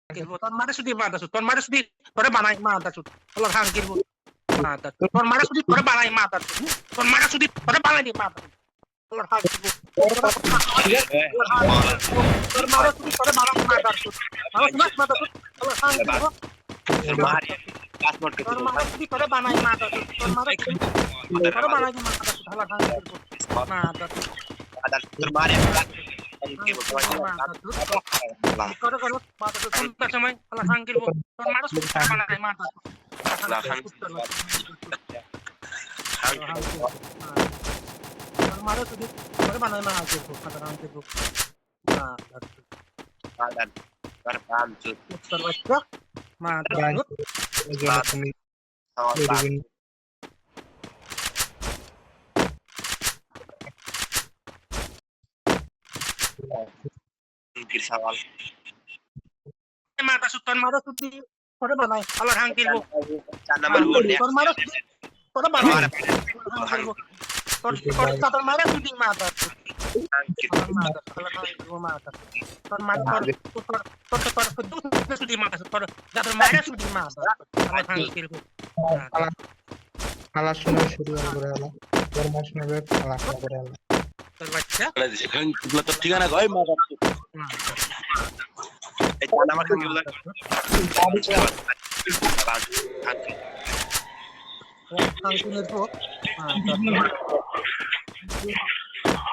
kirbo ton mare sudi tore banai mata sud Allah hang kirbo mata ton mare sudi tore banai mata ton mare sudi tore banai di mata Allah hang kirbo ton mare sudi tore banai mata sud Allah sunas mata sud Allah hang kirbo ton mare sudi tore banai mata sud ton mare sudi tore banai di mata sud Allah hang kirbo mata termare kalau mata sud ton samai Allah hang kirbo ton mare sudi tore banai mata Allah hang Mara sudi tore banai mata sud Allah hang kirbo dan terbang terwajah mata sud mungkin sawal mata sud ton mare sudi tore banai Allah hang kirbo karena berhubung ton mare sudi tore banai ton mare sudi mata sud Allah hang kirbo mata ton mare sudi mata sud ton mare sudi mata Allah hang kirbo আলা শুনে শুরু করে হলো ফরমাস নেবে আলা করে হলো terwajah kan kita ঠিকানা কই মাথা এই জানা আমাকে কি বলে hang kirbo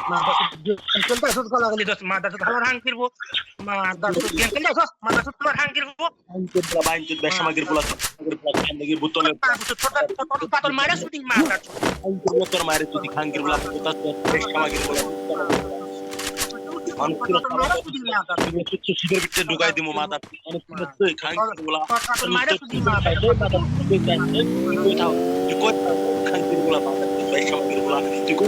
mata sud sud kalau kali dos mata sud Allah hang kirbo mata sud dos mata sud Allah hang kirbo বাঞ্চুত বেশমাগির পোলা খানগির বোতলে ton mare sudi mata তোর মায়ের যদি খানগির পোলা বেশমাগির পোলা ton mare sudi mata cigarette ভিতরে ঢুকাই দিমু মাথা অনেক তুই খানগির পোলা ton mare sudi mata তুই কই খানগির পোলা বেশমাগির পোলা তুই কই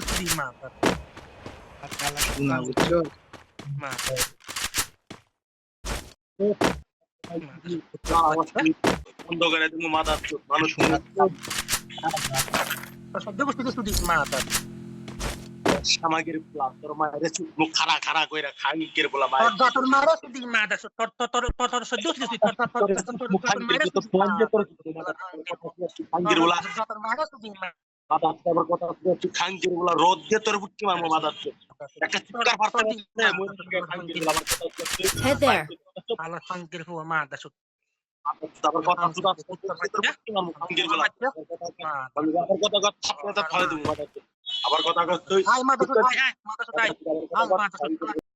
sudi mata আলা শুনা বুঝছো mata বন্ধ করে দিমু মাথা মানুষ sudi mata সামাগির পোলা তোর মায়ের মুখ খাড়া খাড়া কইরা খানগির পোলা ton mare sudi mata tor sudi ton mare sudi খানগির পোলা ton mare sudi mata মাথা তোর কথা তুই খানগির পোলা রোদ দিয়ে তোর বুটকি মারবো মাথা একটা চিৎকার ফারতে খানগির পোলা Hey there. Allah hang kirbo mata sud তারপর কথা সুদা খানগির পোলা আবার কথা কথা ফলে দিমু মাথা আবার কথা কর তুই ay mata sud ay mata sud ay mata sud